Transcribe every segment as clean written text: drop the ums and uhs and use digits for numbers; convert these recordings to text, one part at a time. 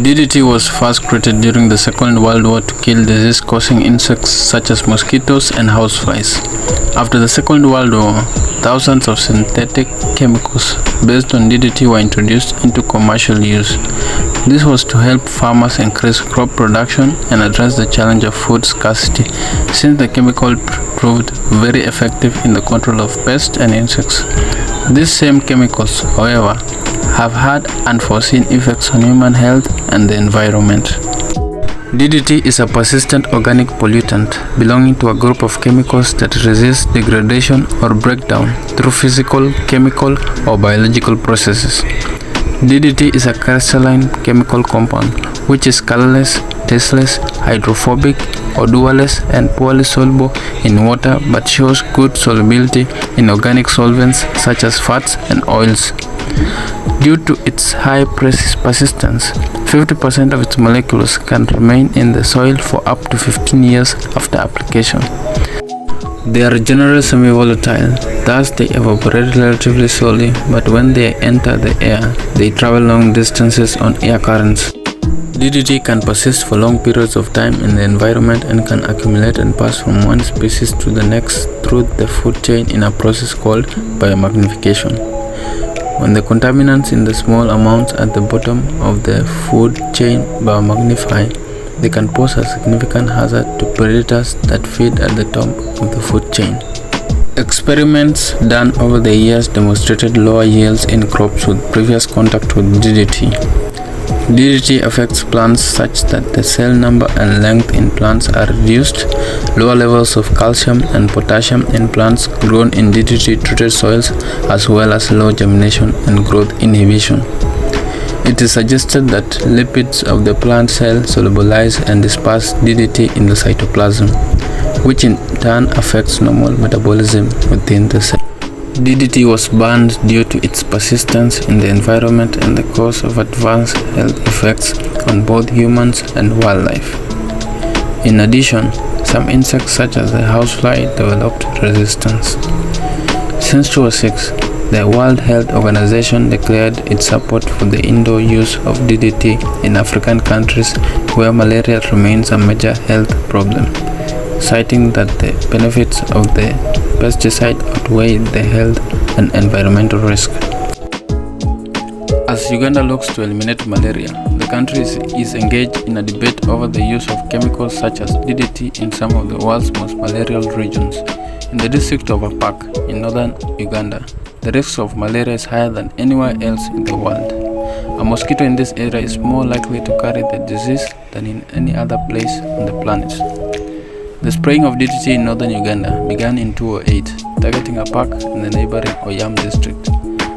DDT was first created during the Second World War to kill disease-causing insects such as mosquitoes and houseflies. After the Second World War, thousands of synthetic chemicals based on DDT were introduced into commercial use. This was to help farmers increase crop production and address the challenge of food scarcity, since the chemical proved very effective in the control of pests and insects. These same chemicals, however, have had unforeseen effects on human health and the environment. DDT is a persistent organic pollutant belonging to a group of chemicals that resist degradation or breakdown through physical, chemical, or biological processes. DDT is a crystalline chemical compound which is colorless, tasteless, hydrophobic, odorless, and poorly soluble in water but shows good solubility in organic solvents such as fats and oils. Due to its high persistence, 50% of its molecules can remain in the soil for up to 15 years after application. They are generally semi-volatile, thus they evaporate relatively slowly, but when they enter the air, they travel long distances on air currents. DDT can persist for long periods of time in the environment and can accumulate and pass from one species to the next through the food chain in a process called biomagnification. When the contaminants in the small amounts at the bottom of the food chain biomagnify, they can pose a significant hazard to predators that feed at the top of the food chain. Experiments done over the years demonstrated lower yields in crops with previous contact with DDT. DDT affects plants such that the cell number and length in plants are reduced, lower levels of calcium and potassium in plants grown in DDT-treated soils, as well as low germination and growth inhibition. It is suggested that lipids of the plant cell solubilize and disperse DDT in the cytoplasm, which in turn affects normal metabolism within the cell. DDT was banned due to its persistence in the environment and the cause of adverse health effects on both humans and wildlife. In addition, some insects such as the housefly developed resistance. Since 2006, the World Health Organization declared its support for the indoor use of DDT in African countries where malaria remains a major health problem, citing that the benefits of the pesticide outweigh the health and environmental risk. As Uganda looks to eliminate malaria, the country is engaged in a debate over the use of chemicals such as DDT in some of the world's most malarial regions. In the district of Apak in northern Uganda, the risk of malaria is higher than anywhere else in the world. A mosquito in this area is more likely to carry the disease than in any other place on the planet. The spraying of DDT in northern Uganda began in 2008, targeting Apak in the neighboring Oyam district.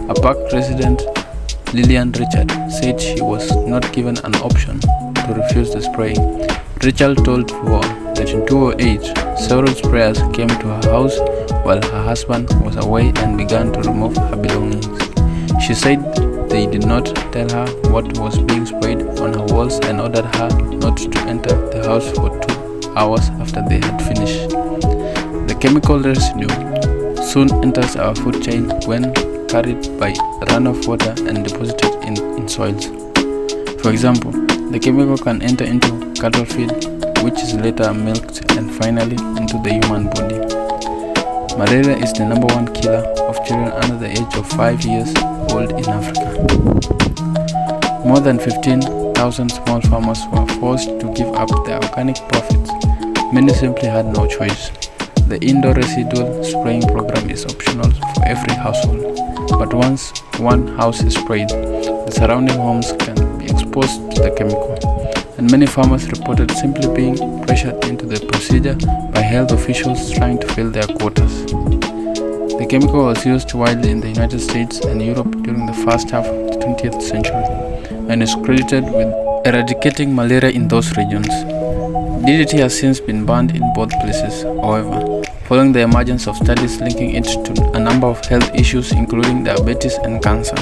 Apak resident Lillian Richard said she was not given an option to refuse the spraying. Richard told War that in 2008, several sprayers came to her house while her husband was away and began to remove her belongings. She said they did not tell her what was being sprayed on her walls and ordered her not to enter the house for 2 hours after they had finished. The chemical residue soon enters our food chain when carried by runoff water and deposited in soils. For example, the chemical can enter into cattle feed, which is later milked, and finally into the human body. Malaria is the #1 killer of children under the age of 5 years old in Africa. More than 15,000 small farmers were forced to give up their organic profits. Many simply had no choice. The indoor residual spraying program is optional for every household, but once one house is sprayed, the surrounding homes can be exposed to the chemical, and many farmers reported simply being pressured into the procedure by health officials trying to fill their quotas. The chemical was used widely in the United States and Europe during the first half of the 20th century, and is credited with eradicating malaria in those regions. DDT has since been banned in both places, however, following the emergence of studies linking it to a number of health issues including diabetes and cancer.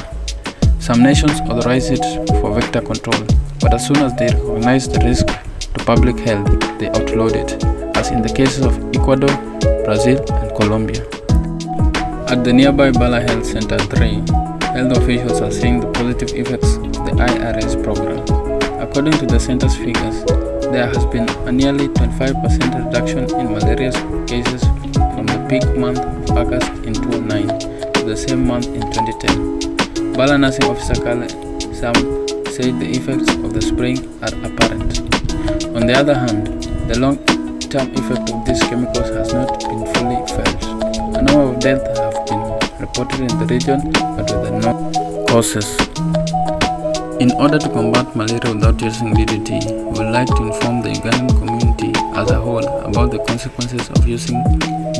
Some nations authorize it for vector control, but as soon as they recognize the risk to public health, they outlawed it, as in the cases of Ecuador, Brazil, and Colombia. At the nearby Bala Health Center 3, health officials are seeing the positive effects of the IRS program. According to the center's figures, there has been a nearly 25% reduction in malaria cases from the peak month of August in 2009 to the same month in 2010. Bala Nursing Officer Kale Sam said the effects of the spraying are apparent. On the other hand, the long-term effect of these chemicals has not been fully felt. A number of deaths have been reported in the region, but with the known causes. In order to combat malaria without using DDT, we would like to inform the Ugandan community as a whole about the consequences of using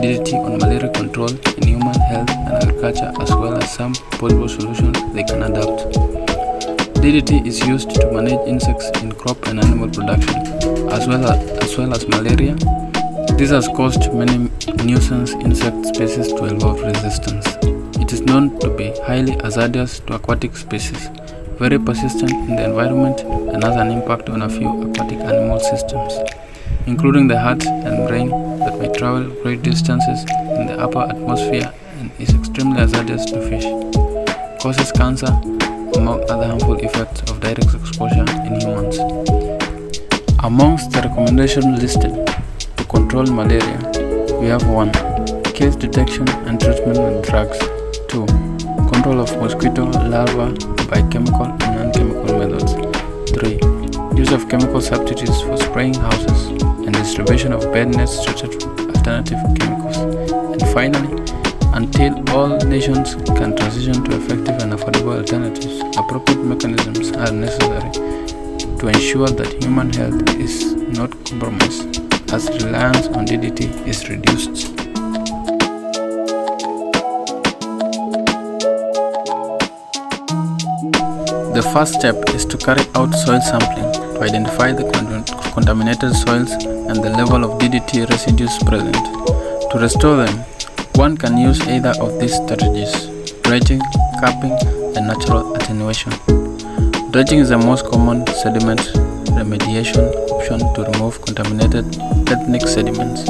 DDT on malaria control in human health and agriculture, as well as some possible solutions they can adopt. DDT is used to manage insects in crop and animal production, as well as malaria. This has caused many nuisance insect species to evolve resistance. It is known to be highly hazardous to aquatic species, very persistent in the environment, and has an impact on a few aquatic animal systems, including the heart and brain, that may travel great distances in the upper atmosphere and is extremely hazardous to fish. Causes cancer, among other harmful effects of direct exposure in humans. Amongst the recommendations listed to control malaria, we have 1. Case detection and treatment with drugs. 2. Control of mosquito larvae by chemical and non-chemical methods. 3. Use of chemical substitutes for spraying houses and distribution of bed nets treated with alternative chemicals. And finally, until all nations can transition to effective and affordable alternatives, appropriate mechanisms are necessary to ensure that human health is not compromised, as reliance on DDT is reduced. The first step is to carry out soil sampling to identify the contaminated soils and the level of DDT residues present. To restore them, one can use either of these strategies: dredging, capping, and natural attenuation. Dredging is the most common sediment remediation option to remove contaminated ethnic sediments.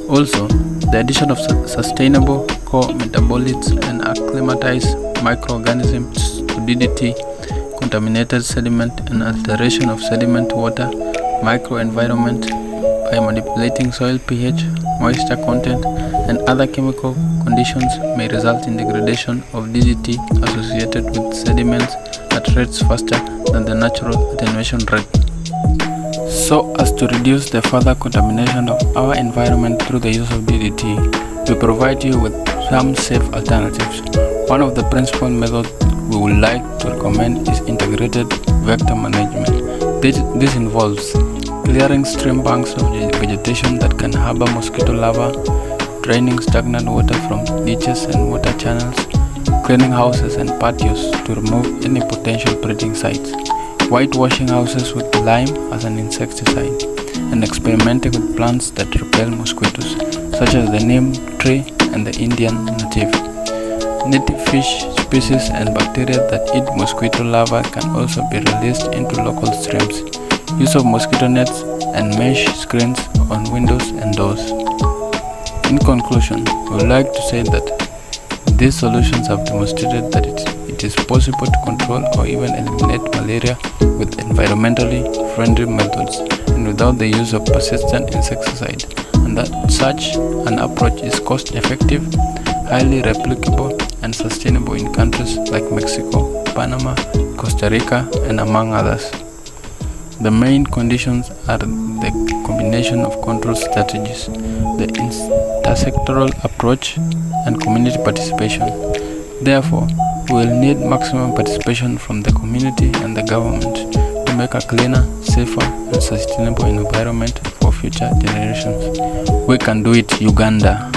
Also, the addition of sustainable core metabolites and acclimatized microorganisms to DDT contaminated sediment and alteration of sediment water microenvironment by manipulating soil pH, moisture content, and other chemical conditions may result in degradation of DDT associated with sediments at rates faster than the natural attenuation rate, so as to reduce the further contamination of our environment through the use of DDT. We provide you with some safe alternatives. One of the principal methods we would like to recommend is integrated vector management. This involves clearing stream banks of vegetation that can harbor mosquito larvae, draining stagnant water from ditches and water channels, cleaning houses and patios to remove any potential breeding sites, whitewashing houses with lime as an insecticide, and experimenting with plants that repel mosquitoes, such as the neem tree and the Indian native. Native fish species and bacteria that eat mosquito larvae can also be released into local streams. Use of mosquito nets and mesh screens on windows and doors. In conclusion, we would like to say that these solutions have demonstrated that it is possible to control or even eliminate malaria with environmentally friendly methods and without the use of persistent insecticide, and that such an approach is cost-effective, highly replicable, and sustainable in countries like Mexico, Panama, Costa Rica, and among others. The main conditions are the combination of control strategies, the intersectoral approach, and community participation. Therefore, we will need maximum participation from the community and the government to make a cleaner, safer, and sustainable environment for future generations. We can do it, Uganda!